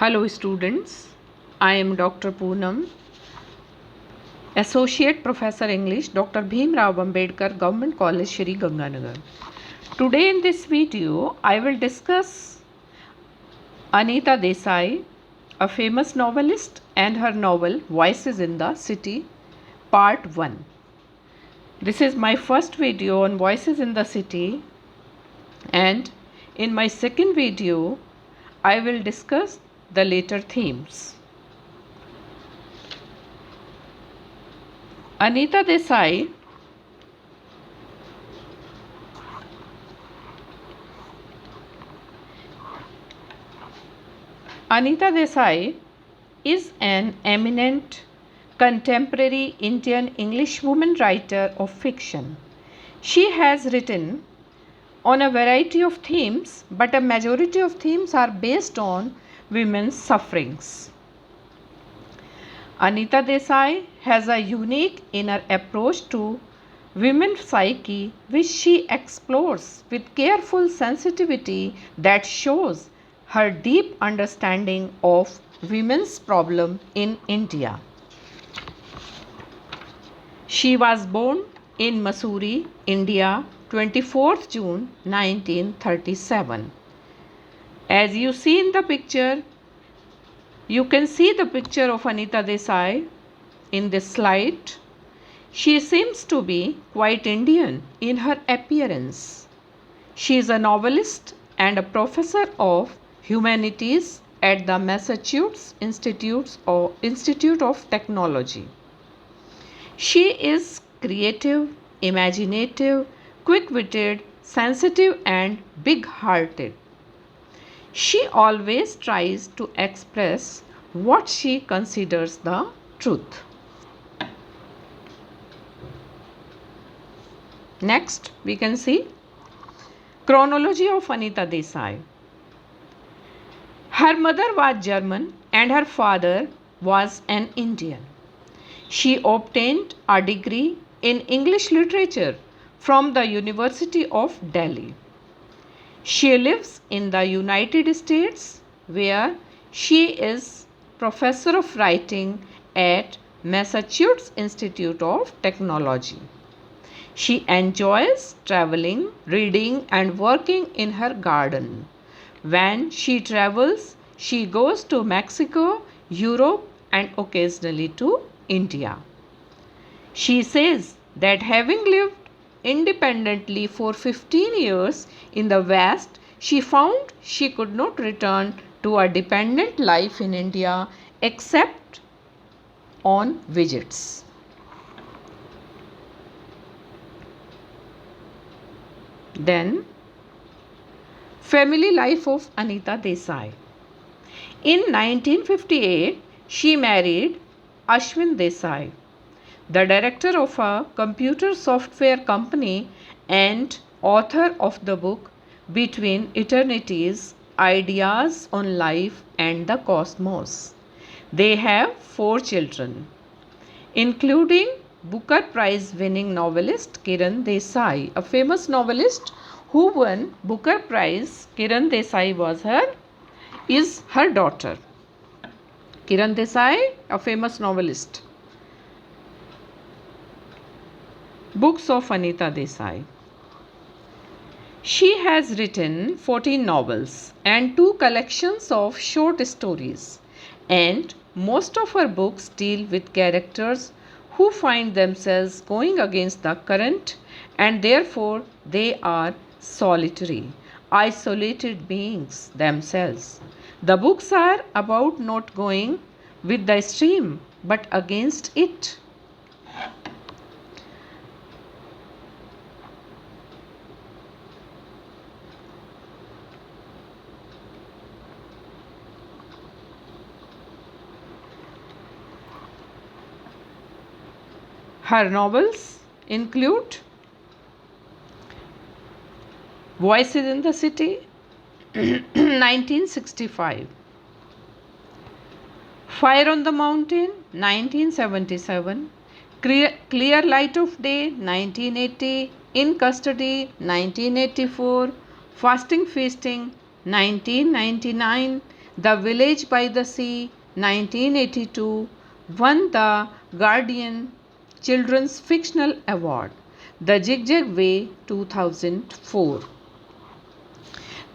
Hello students, I am Dr. Poonam, Associate Professor English, Dr. Bhim Rao Ambedkar Government College, Shri Ganganagar. Today in this video, I will discuss Anita Desai, a famous novelist, and her novel Voices in the City, Part 1. This is my first video on Voices in the City, and in my second video, I will discuss the later themes. Anita Desai is an eminent contemporary Indian English woman writer of fiction. She has written on a variety of themes, but a majority of themes are based on women's sufferings. Anita Desai has a unique inner approach to women's psyche, which she explores with careful sensitivity that shows her deep understanding of women's problem in India. She was born in Mussoorie, India, 24th June 1937. As you see in the picture, you can see the picture of Anita Desai in this slide. She seems to be quite Indian in her appearance. She is a novelist and a professor of humanities at the Massachusetts Institute of Technology. She is creative, imaginative, quick-witted, sensitive and big-hearted. She always tries to express what she considers the truth. Next, we can see chronology of Anita Desai. Her mother was German and her father was an Indian. She obtained a degree in English literature from the University of Delhi. She lives in the United States, where she is professor of writing at Massachusetts Institute of Technology. She enjoys traveling, reading and working in her garden. When she travels, she goes to Mexico, Europe and occasionally to India. She says that having lived independently for 15 years in the West, she found she could not return to a dependent life in India except on visits. Then, family life of Anita Desai. In 1958, she married Ashwin Desai, the director of a computer software company and author of the book Between Eternities, Ideas on Life and the Cosmos. They have 4 children, including Booker Prize winning novelist Kiran Desai, a famous novelist who won Booker Prize. Kiran Desai is her daughter. Kiran Desai, a famous novelist. Books of Anita Desai. She has written 14 novels and 2 collections of short stories, and most of her books deal with characters who find themselves going against the current and therefore they are solitary, isolated beings themselves. The books are about not going with the stream but against it. Her novels include Voices in the City, 1965, Fire on the Mountain, 1977, Clear Light of Day, 1980, In Custody, 1984, Fasting Feasting, 1999, The Village by the Sea, 1982, won the Guardian Children's Fictional Award. The Zigzag Way, 2004.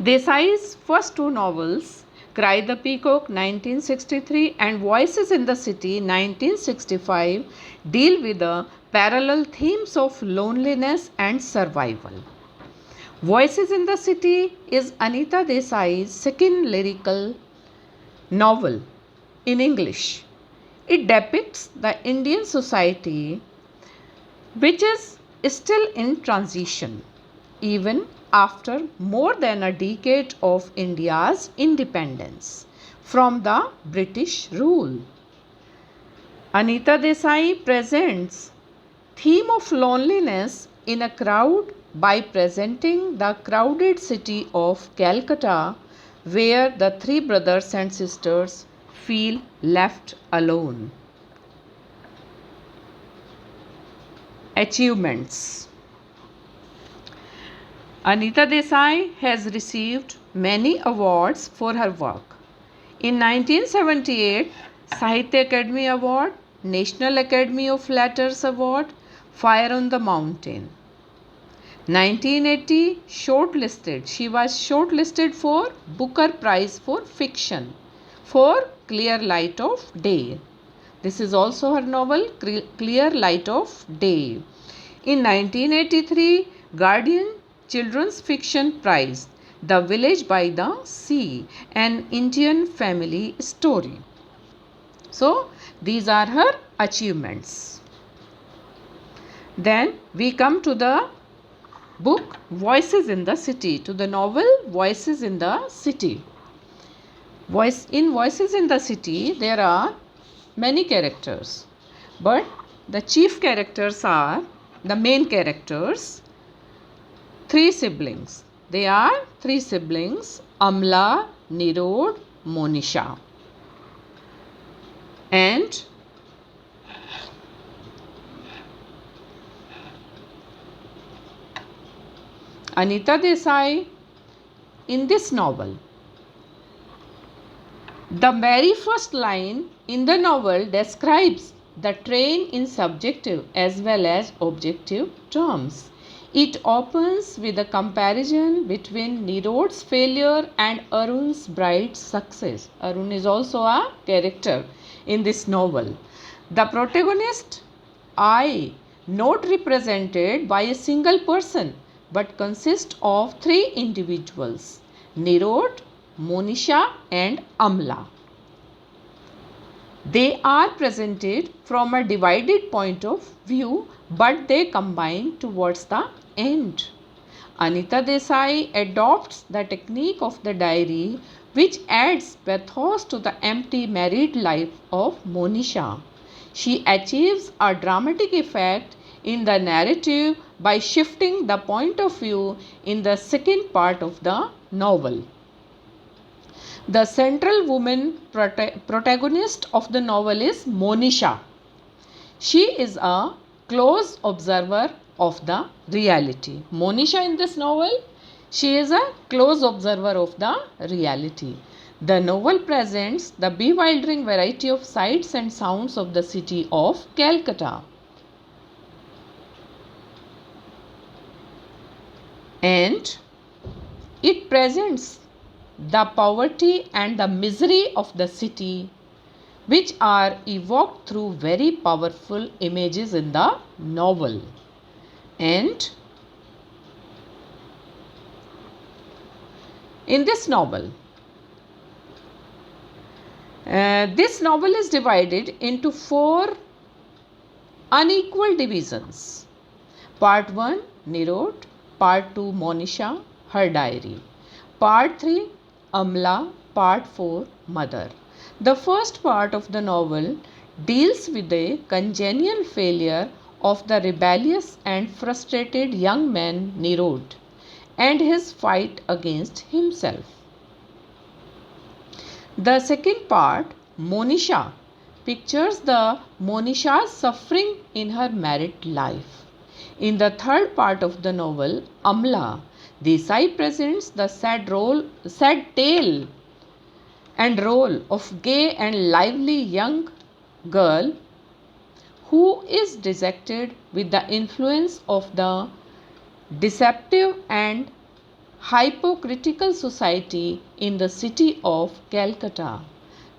Desai's first two novels, Cry the Peacock, 1963, and Voices in the City, 1965, deal with the parallel themes of loneliness and survival. Voices in the City is Anita Desai's second lyrical novel in English. It depicts the Indian society which is still in transition even after more than a decade of India's independence from the British rule. Anita Desai presents theme of loneliness in a crowd by presenting the crowded city of Calcutta, where the three brothers and sisters feel left alone. Achievements. Anita Desai has received many awards for her work. In 1978, Sahitya Academy Award, National Academy of Letters Award, Fire on the Mountain. 1980, she was shortlisted for Booker Prize for Fiction for Clear Light of Day. This is also her novel, Clear Light of Day. In 1983, Guardian Children's Fiction Prize, The Village by the Sea, an Indian family story. So, these are her achievements. Then we come to the book Voices in the City, to the novel Voices in the City. In Voices in the City, there are many characters, but the chief characters are the main characters, three siblings. They are three siblings, Amla, Nirod, Monisha. And Anita Desai, in this novel, the very first line in the novel describes the train in subjective as well as objective terms. It opens with a comparison between Nirod's failure and Arun's bright success. Arun is also a character in this novel. The protagonist, I, not represented by a single person, but consists of three individuals, Nirod, Monisha and Amla. They are presented from a divided point of view, but they combine towards the end. Anita Desai adopts the technique of the diary, which adds pathos to the empty married life of Monisha. She achieves a dramatic effect in the narrative by shifting the point of view in the second part of the novel. The central woman protagonist of the novel is Monisha. She is a close observer of the reality. Monisha in this novel, she is a close observer of the reality. The novel presents the bewildering variety of sights and sounds of the city of Calcutta. And it presents the poverty and the misery of the city, which are evoked through very powerful images in the novel. And in this novel is divided into 4 unequal divisions. Part 1, Nirod. Part 2, Monisha, her diary. Part 3, Amla. Part 4, Mother. The first part of the novel deals with the congenial failure of the rebellious and frustrated young man Nirod and his fight against himself. The second part, Monisha, pictures the Monisha's suffering in her married life. In the third part of the novel, Amla, Desai presents the sad tale and role of gay and lively young girl who is dejected with the influence of the deceptive and hypocritical society in the city of Calcutta.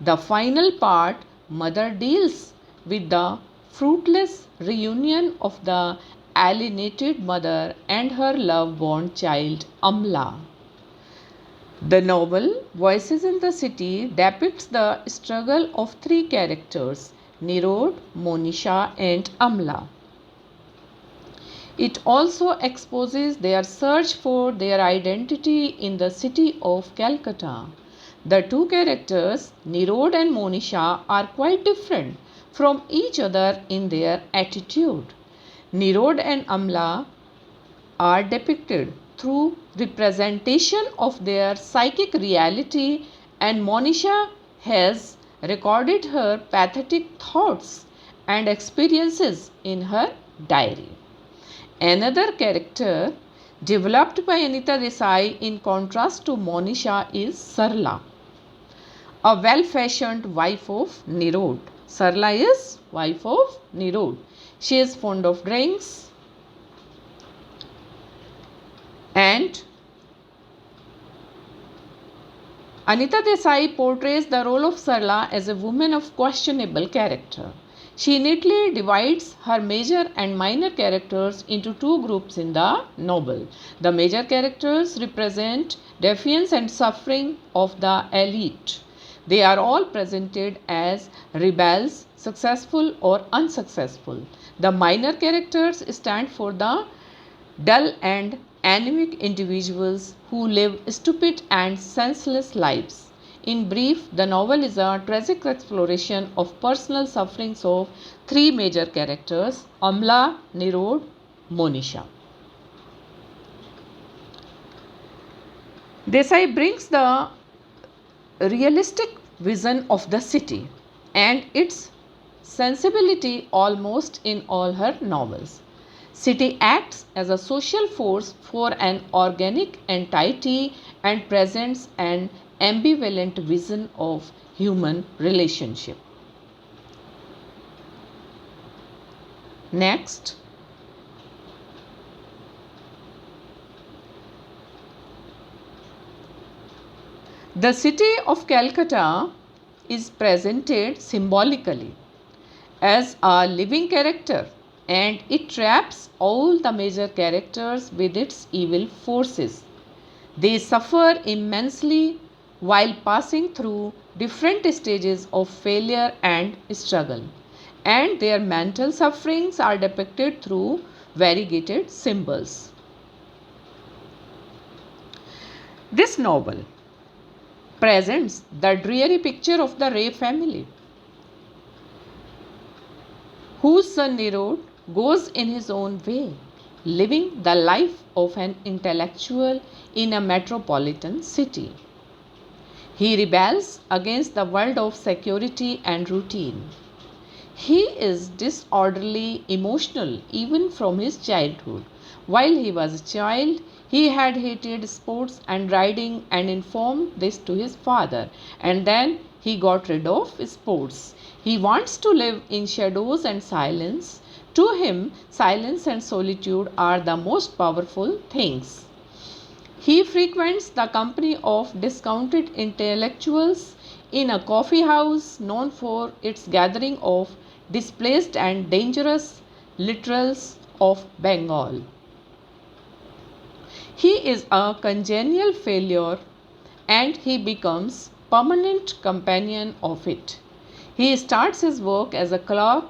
The final part, Mother deals with the fruitless reunion of the alienated mother and her love-born child Amla. The novel Voices in the City depicts the struggle of three characters, Nirod, Monisha and Amla. It also exposes their search for their identity in the city of Calcutta. The two characters, Nirod and Monisha, are quite different from each other in their attitude. Nirod and Amla are depicted through representation of their psychic reality, and Monisha has recorded her pathetic thoughts and experiences in her diary. Another character developed by Anita Desai in contrast to Monisha is Sarla, a well-fashioned wife of Nirod. Sarla is wife of Nirod. She is fond of drinks, and Anita Desai portrays the role of Sarla as a woman of questionable character. She neatly divides her major and minor characters into two groups in the novel. The major characters represent defiance and suffering of the elite. They are all presented as rebels, successful or unsuccessful. The minor characters stand for the dull and anemic individuals who live stupid and senseless lives. In brief, the novel is a tragic exploration of personal sufferings of three major characters, Amla, Nirod, Monisha. Desai brings the realistic vision of the city and its sensibility almost in all her novels. City acts as a social force for an organic entity and presents an ambivalent vision of human relationship. Next, the city of Calcutta is presented symbolically as a living character, and it traps all the major characters with its evil forces. They suffer immensely while passing through different stages of failure and struggle, and their mental sufferings are depicted through variegated symbols. This novel presents the dreary picture of the Ray family, whose son Nirod goes in his own way, living the life of an intellectual in a metropolitan city. He rebels against the world of security and routine. He is disorderly, emotional even from his childhood. While he was a child, he had hated sports and riding and informed this to his father, and then he got rid of sports. He wants to live in shadows and silence. To him, silence and solitude are the most powerful things. He frequents the company of discounted intellectuals in a coffee house known for its gathering of displaced and dangerous literals of Bengal. He is a congenial failure and he becomes permanent companion of it. He starts his work as a clerk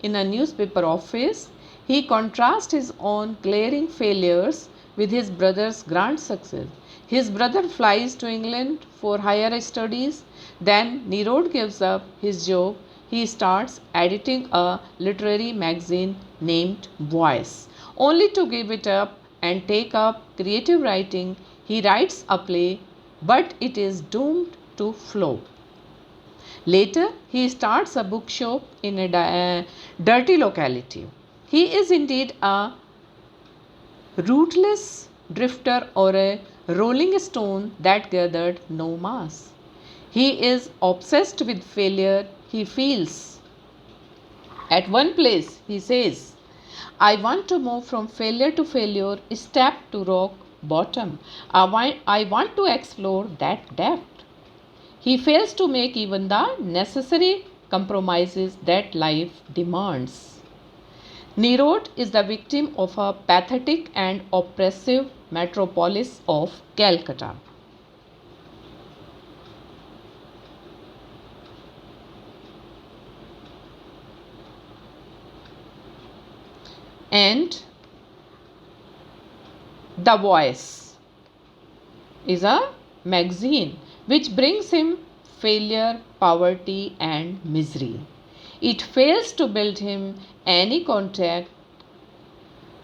in a newspaper office. He contrasts his own glaring failures with his brother's grand success. His brother flies to England for higher studies. Then Nirod gives up his job. He starts editing a literary magazine named Voice, only to give it up and take up creative writing. He writes a play, but it is doomed to flop. Later, he starts a bookshop in a dirty locality. He is indeed a rootless drifter or a rolling stone that gathered no mass. He is obsessed with failure he feels. At one place, he says, I want to move from failure to failure, step to rock bottom. I want to explore that depth. He fails to make even the necessary compromises that life demands. Nirod is the victim of a pathetic and oppressive metropolis of Calcutta. And The Voice is a magazine which brings him failure, poverty, and misery. It fails to build him any contact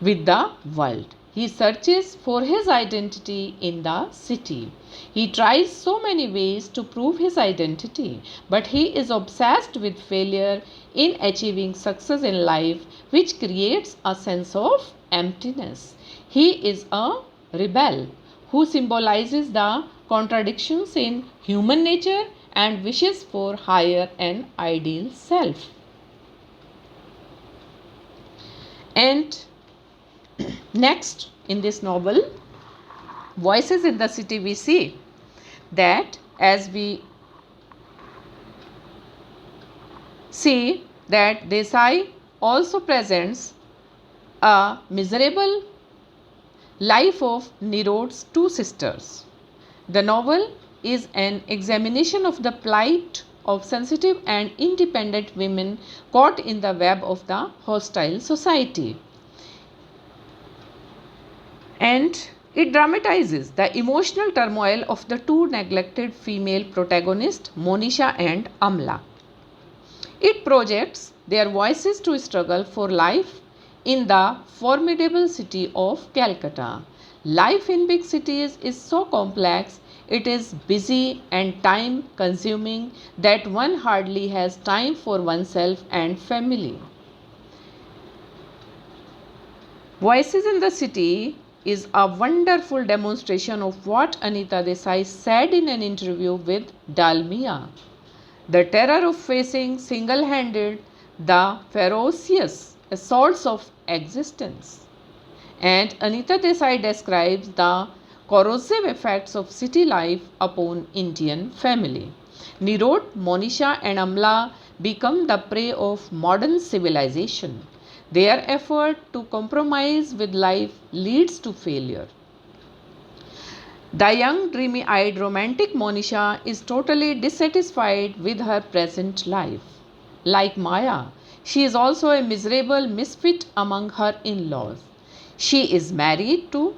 with the world. He searches for his identity in the city. He tries so many ways to prove his identity, but he is obsessed with failure in achieving success in life, which creates a sense of emptiness. He is a rebel who symbolizes the contradictions in human nature and wishes for higher and ideal self. And next, in this novel, Voices in the City, we see that as we see that Desai also presents a miserable life of Nirod's two sisters. The novel is an examination of the plight of sensitive and independent women caught in the web of the hostile society. And it dramatizes the emotional turmoil of the two neglected female protagonists, Monisha and Amla. It projects their voices to struggle for life in the formidable city of Calcutta. Life in big cities is so complex, it is busy and time consuming that one hardly has time for oneself and family. Voices in the City is a wonderful demonstration of what Anita Desai said in an interview with Dalmia. The terror of facing single-handed the ferocious assaults of existence. And Anita Desai describes the corrosive effects of city life upon Indian family. Nirod, Monisha and Amla become the prey of modern civilization. Their effort to compromise with life leads to failure. The young, dreamy eyed, romantic Monisha is totally dissatisfied with her present life. Like Maya, she is also a miserable misfit among her in laws. She is married to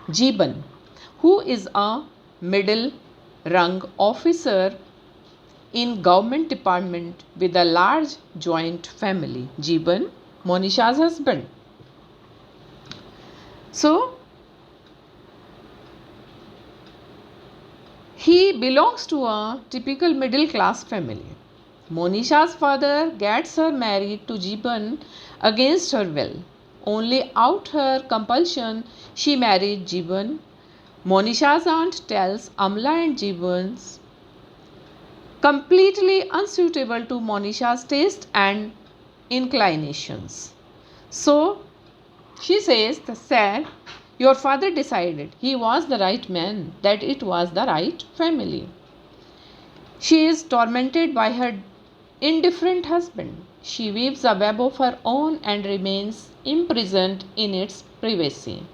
Jeeban, who is a middle rung officer in government department with a large joint family. Jeeban, Monisha's husband. So, he belongs to a typical middle class family. Monisha's father gets her married to Jeeban against her will. Only out her compulsion she married Jeeban. Monisha's aunt tells Amla and Jeeban's completely unsuitable to Monisha's taste and inclinations. So she says, said, your father decided he was the right man, that it was the right family. She is tormented by her indifferent husband. She weaves a web of her own and remains imprisoned in its privacy.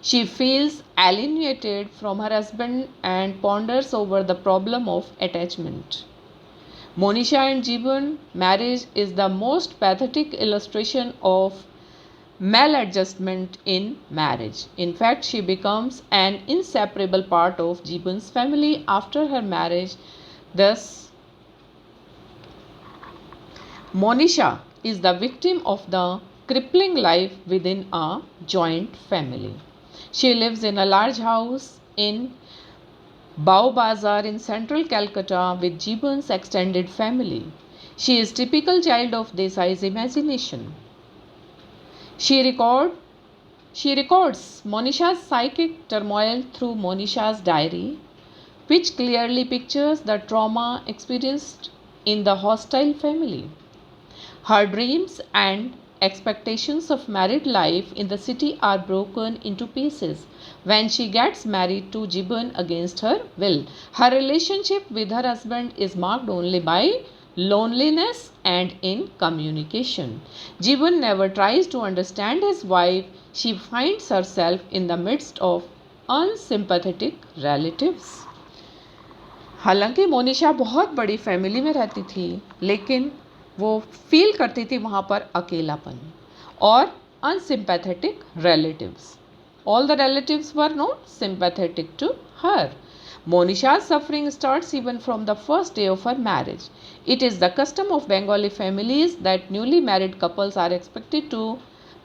She feels alienated from her husband and ponders over the problem of attachment. Monisha and Jeeban marriage is the most pathetic illustration of maladjustment in marriage. In fact, she becomes an inseparable part of Jeeban's family after her marriage. Thus, Monisha is the victim of the crippling life within a joint family. She lives in a large house in Bao Bazar in central Calcutta with Jeeban's extended family. She is typical child of Desai's imagination. She records Monisha's psychic turmoil through Monisha's diary, which clearly pictures the trauma experienced in the hostile family. Her dreams and expectations of married life in the city are broken into pieces when she gets married to Gibbon against her will. Her relationship with her husband is marked only by loneliness and incommunication. Gibbon never tries to understand his wife. She finds herself in the midst of unsympathetic relatives. हालांकि मोनिशा बहुत बड़ी family में रहती थी, लेकिन वो feel करती थी वहाँ पर अकेलापन और अनसिम्पैथेटिक relatives. All the relatives were not sympathetic to her. Monisha's suffering starts even from the first day of her marriage. It is the custom of Bengali families that newly married couples are expected to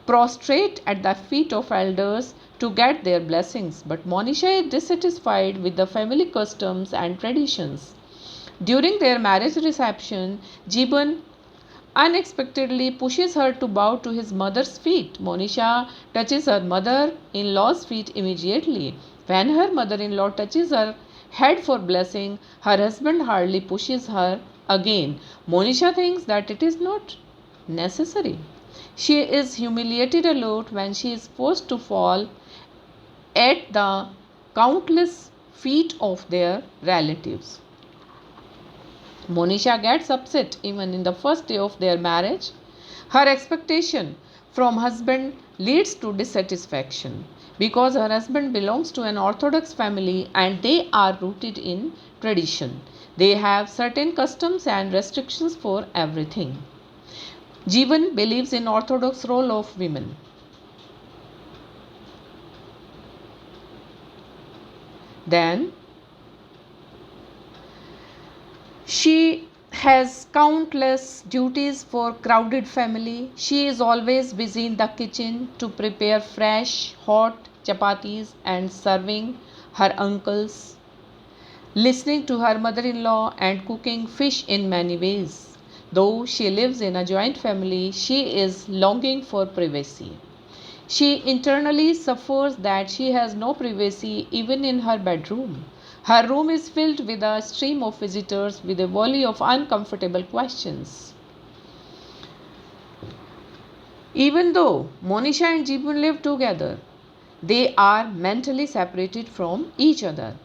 prostrate at the feet of elders to get their blessings. But Monisha is dissatisfied with the family customs and traditions. During their marriage reception, Gibbon unexpectedly pushes her to bow to his mother's feet. Monisha touches her mother-in-law's feet immediately. When her mother-in-law touches her head for blessing, her husband hardly pushes her again. Monisha thinks that it is not necessary. She is humiliated a lot when she is forced to fall at the countless feet of their relatives. Monisha gets upset even in the first day of their marriage. Her expectation from husband leads to dissatisfaction because her husband belongs to an orthodox family and they are rooted in tradition. They have certain customs and restrictions for everything. Jivan believes in orthodox role of women. Then she has countless duties for crowded family. She is always busy in the kitchen to prepare fresh, hot chapatis and serving her uncles, listening to her mother-in-law and cooking fish in many ways. Though she lives in a joint family, she is longing for privacy. She internally suffers that she has no privacy even in her bedroom. Her room is filled with a stream of visitors with a volley of uncomfortable questions. Even though Monisha and Jeevan live together, they are mentally separated from each other.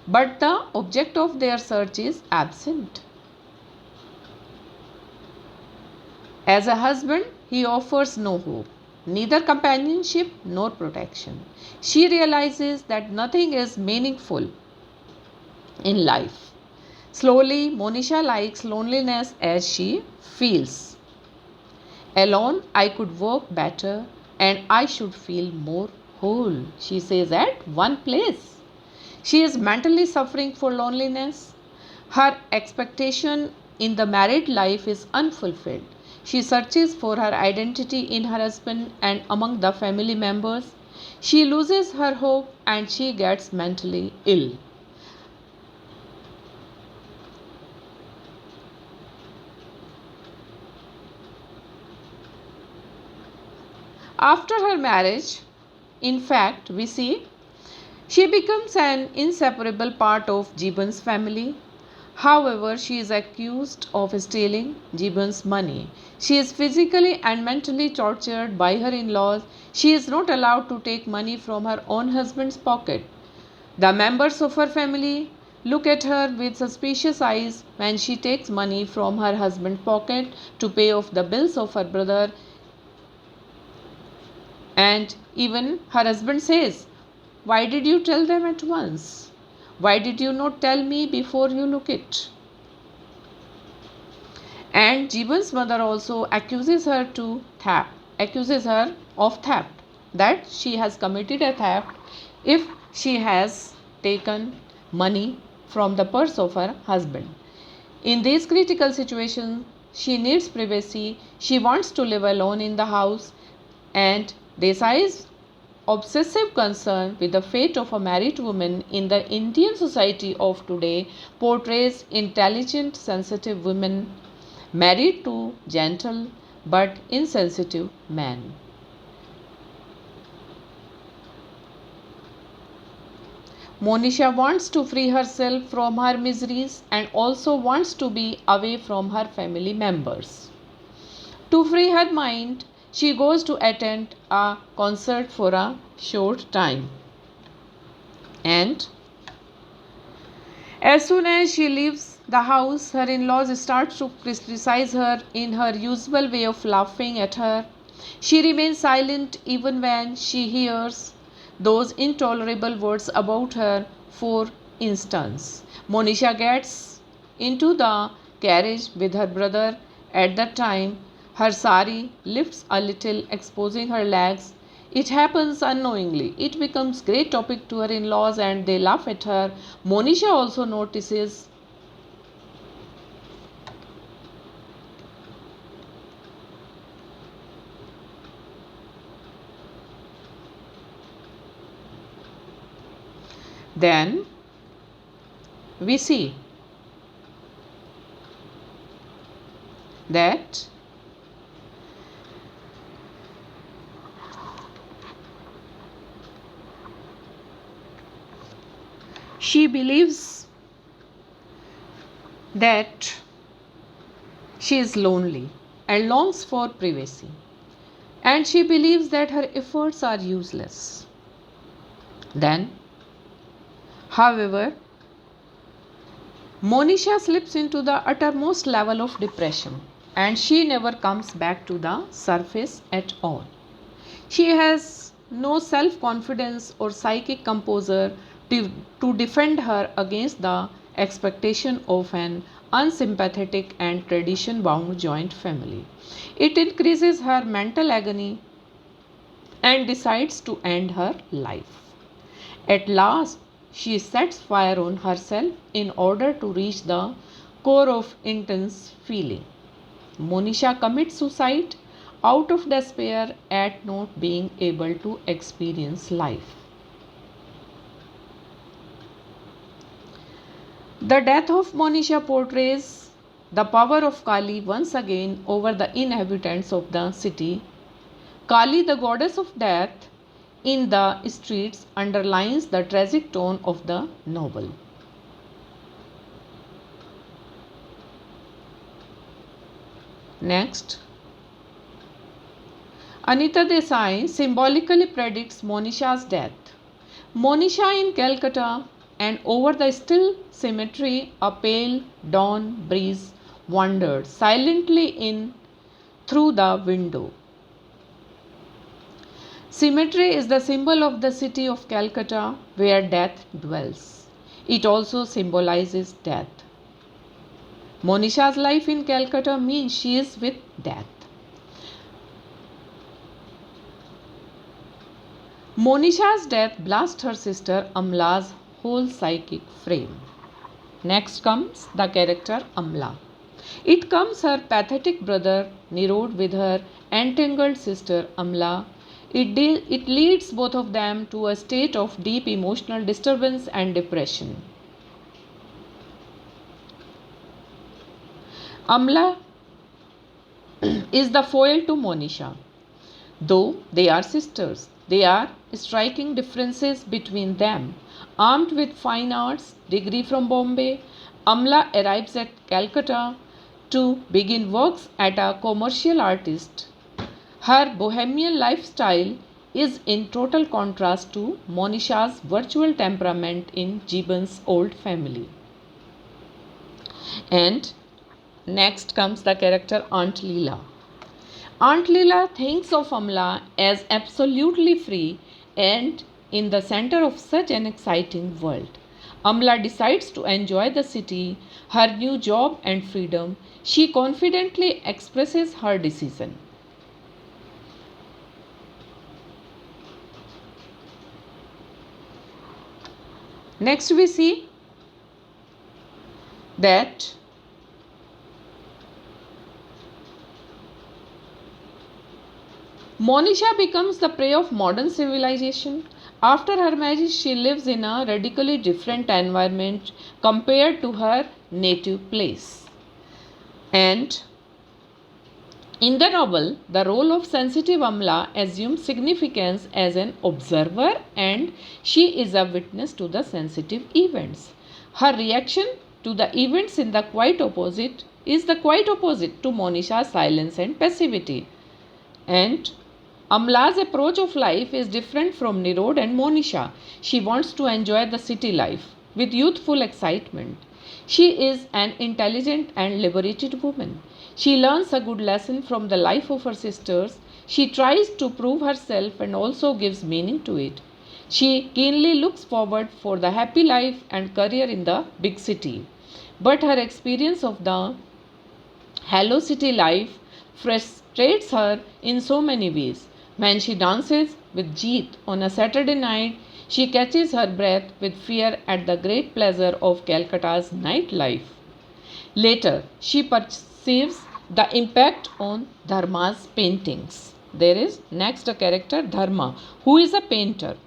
But the object of their search is absent. As a husband, he offers no hope, neither companionship nor protection. She realizes that nothing is meaningful in life. Slowly, Monisha likes loneliness as she feels. Alone, I could work better and I should feel more whole, she says at one place. She is mentally suffering for loneliness. Her expectation in the married life is unfulfilled. She searches for her identity in her husband and among the family members. She loses her hope and she gets mentally ill. After her marriage, in fact, we see she becomes an inseparable part of Jeevan's family. However, she is accused of stealing Jeevan's money. She is physically and mentally tortured by her in-laws. She is not allowed to take money from her own husband's pocket. The members of her family look at her with suspicious eyes when she takes money from her husband's pocket to pay off the bills of her brother. And even her husband says, "Why did you tell them at once? Why did you not tell me before you look it?" And Jeevan's mother also accuses her of theft, that she has committed a theft if she has taken money from the purse of her husband. In this critical situation, she needs privacy. She wants to live alone in the house, and Desai's obsessive concern with the fate of a married woman in the Indian society of today portrays intelligent, sensitive women married to gentle but insensitive men. Monisha wants to free herself from her miseries and also wants to be away from her family members. To free her mind, she goes to attend a concert for a short time. And as soon as she leaves the house, her in-laws start to criticize her in her usual way of laughing at her. She remains silent even when she hears those intolerable words about her. For instance, Monisha gets into the carriage with her brother. At that time, her sari lifts a little, exposing her legs. It happens unknowingly. It becomes great topic to her in-laws and they laugh at her. Monisha also notices then we see that she believes that she is lonely and longs for privacy, and she believes that her efforts are useless. Then, however, Monisha slips into the uttermost level of depression and she never comes back to the surface at all. She has no self confidence or psychic composure to defend her against the expectation of an unsympathetic and tradition bound joint family. It increases her mental agony and decides to end her life. At last, she sets fire on herself in order to reach the core of intense feeling. Monisha commits suicide out of despair at not being able to experience life. The death of Monisha portrays the power of Kali once again over the inhabitants of the city. Kali, the goddess of death in the streets, underlines the tragic tone of the novel. Next, Anita Desai symbolically predicts Monisha's death. Monisha in Calcutta, and over the still cemetery a pale dawn breeze wandered silently in through the window. Cemetery is the symbol of the city of Calcutta where death dwells. It also symbolizes death. Monisha's life in Calcutta means she is with death. Monisha's death blasts her sister Amla's whole psychic frame. Next comes the character Amla. It comes her pathetic brother Nirod with her entangled sister Amla. It leads both of them to a state of deep emotional disturbance and depression. Amla is the foil to Monisha. Though they are sisters, there are striking differences between them. Armed with fine arts degree from Bombay, Amla arrives at Calcutta to begin works as a commercial artist. Her bohemian lifestyle is in total contrast to Monisha's virtual temperament in Jeeban's old family. And next comes the character Aunt Leela. Aunt Leela thinks of Amla as absolutely free and in the center of such an exciting world. Amla decides to enjoy the city, her new job and freedom. She confidently expresses her decision. Next we see that Monisha becomes the prey of modern civilization. After her marriage, she lives in a radically different environment compared to her native place. And In the novel, the role of sensitive Amla assumes significance as an observer and she is a witness to the sensitive events. Her reaction to the events is the quite opposite to Monisha's silence and passivity. And Amla's approach of life is different from Nirod and Monisha. She wants to enjoy the city life with youthful excitement. She is an intelligent and liberated woman. She learns a good lesson from the life of her sisters. She tries to prove herself and also gives meaning to it. She keenly looks forward for the happy life and career in the big city. But her experience of the Hello City life frustrates her in so many ways. When she dances with Jeet on a Saturday night, she catches her breath with fear at the great pleasure of Calcutta's nightlife. Later, she perceives the impact on Dharma's paintings. There is next a character Dharma, who is a painter.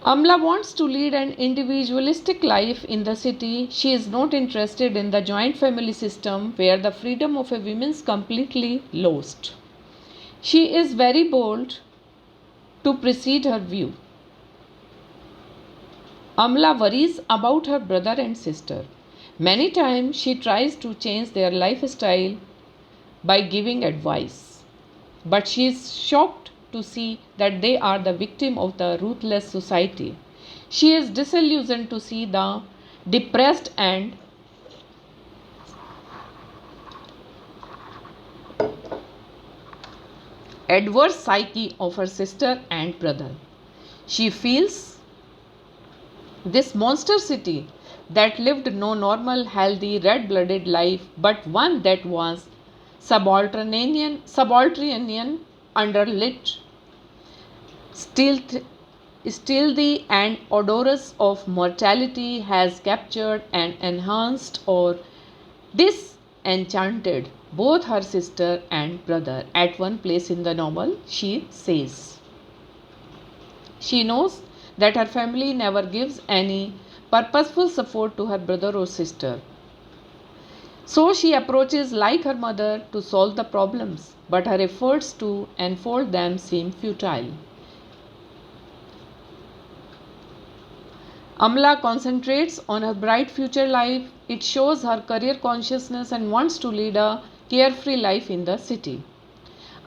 Amla wants to lead an individualistic life in the city. She is not interested in the joint family system where the freedom of a woman is completely lost. She is very bold to precede her view. Amla worries about her brother and sister. Many times she tries to change their lifestyle by giving advice. But she is shocked to see that they are the victim of the ruthless society. She is disillusioned to see the depressed and adverse psyche of her sister and brother. She feels this monster city that lived no normal, healthy, red-blooded life, but one that was subalternarian, underlit, stealthy and odorous of mortality, has captured and enhanced or disenchanted both her sister and brother. At one place in the novel, she says, she knows that her family never gives any purposeful support to her brother or sister. So she approaches like her mother to solve the problems, but her efforts to unfold them seem futile. Amla concentrates on her bright future life. It shows her career consciousness and wants to lead a carefree life in the city.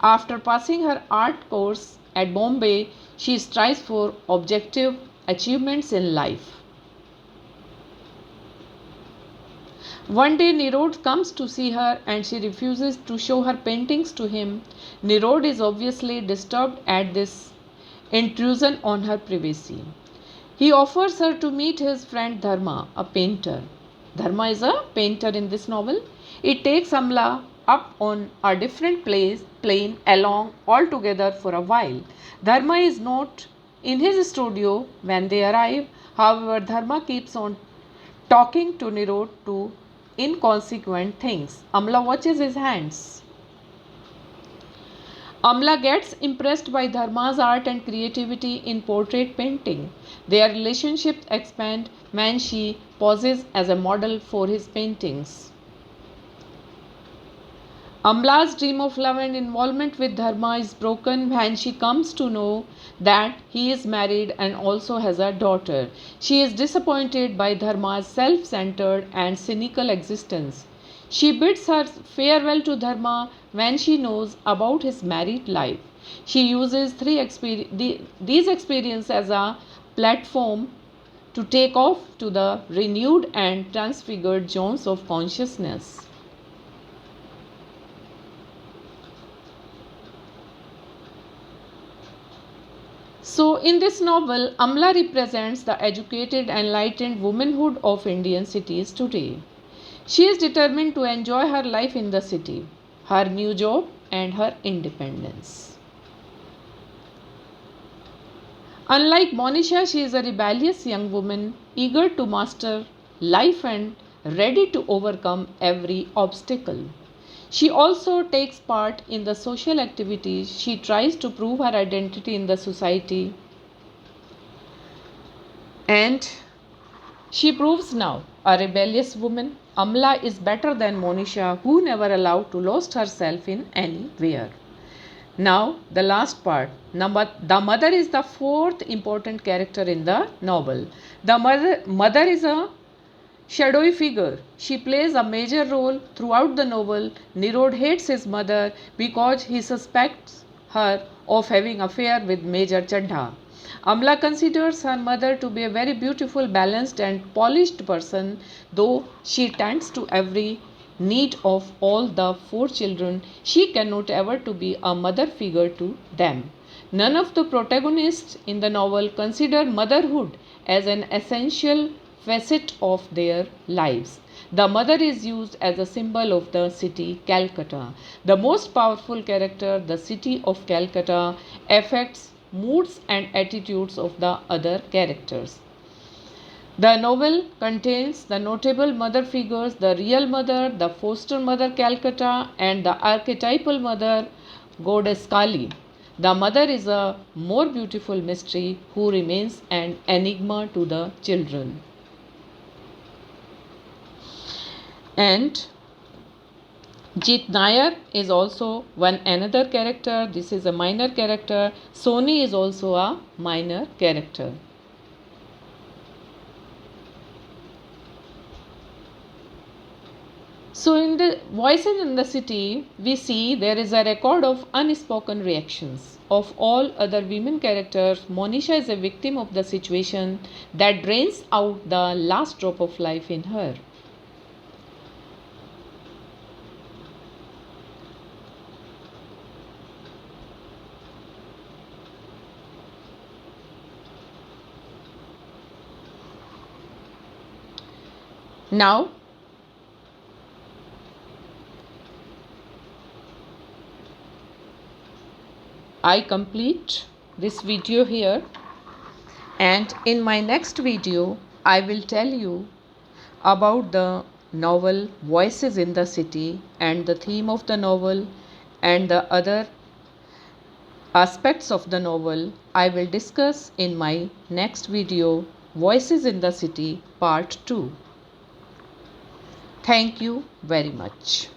After passing her art course at Bombay, she strives for objective achievements in life. One day Nirod comes to see her and she refuses to show her paintings to him. Nirod is obviously disturbed at this intrusion on her privacy. He offers her to meet his friend Dharma, a painter. Dharma is a painter in this novel. It takes Amla up on a different plane along altogether for a while. Dharma is not in his studio when they arrive. However, Dharma keeps on talking to Nirod to inconsequent things. Amla watches his hands. Amla gets impressed by Dharma's art and creativity in portrait painting. Their relationship expands when she poses as a model for his paintings. Amla's dream of love and involvement with Dharma is broken when she comes to know that he is married and also has a daughter. She is disappointed by Dharma's self-centered and cynical existence. She bids her farewell to Dharma when she knows about his married life. She uses these experiences as a platform to take off to the renewed and transfigured zones of consciousness. So, in this novel, Amla represents the educated, enlightened womanhood of Indian cities today. She is determined to enjoy her life in the city, her new job, and her independence. Unlike Monisha, she is a rebellious young woman, eager to master life and ready to overcome every obstacle. She also takes part in the social activities. She tries to prove her identity in the society. And she proves now a rebellious woman, Amla is better than Monisha, who never allowed to lost herself in anywhere. Now, the last part. The mother is the fourth important character in the novel. The mother is a shadowy figure. She plays a major role throughout the novel. Nirod hates his mother because he suspects her of having affair with Major Chadha. Amla considers her mother to be a very beautiful, balanced and polished person, though she tends to every need of all the four children. She cannot ever to be a mother figure to them. None of the protagonists in the novel consider motherhood as an essential facet of their lives. The mother is used as a symbol of the city Calcutta. The most powerful character, the city of Calcutta, affects moods and attitudes of the other characters. The novel contains the notable mother figures, the real mother, the foster mother Calcutta, and the archetypal mother goddess Kali. The mother is a more beautiful mystery who remains an enigma to the children. And Jeet Nair is also one another character. This is a minor character. Soni is also a minor character. So in the Voices in the City, we see there is a record of unspoken reactions. Of all other women characters, Monisha is a victim of the situation that drains out the last drop of life in her. Now, I complete this video here, and in my next video I will tell you about the novel Voices in the City and the theme of the novel and the other aspects of the novel I will discuss in my next video, Voices in the City Part 2. Thank you very much.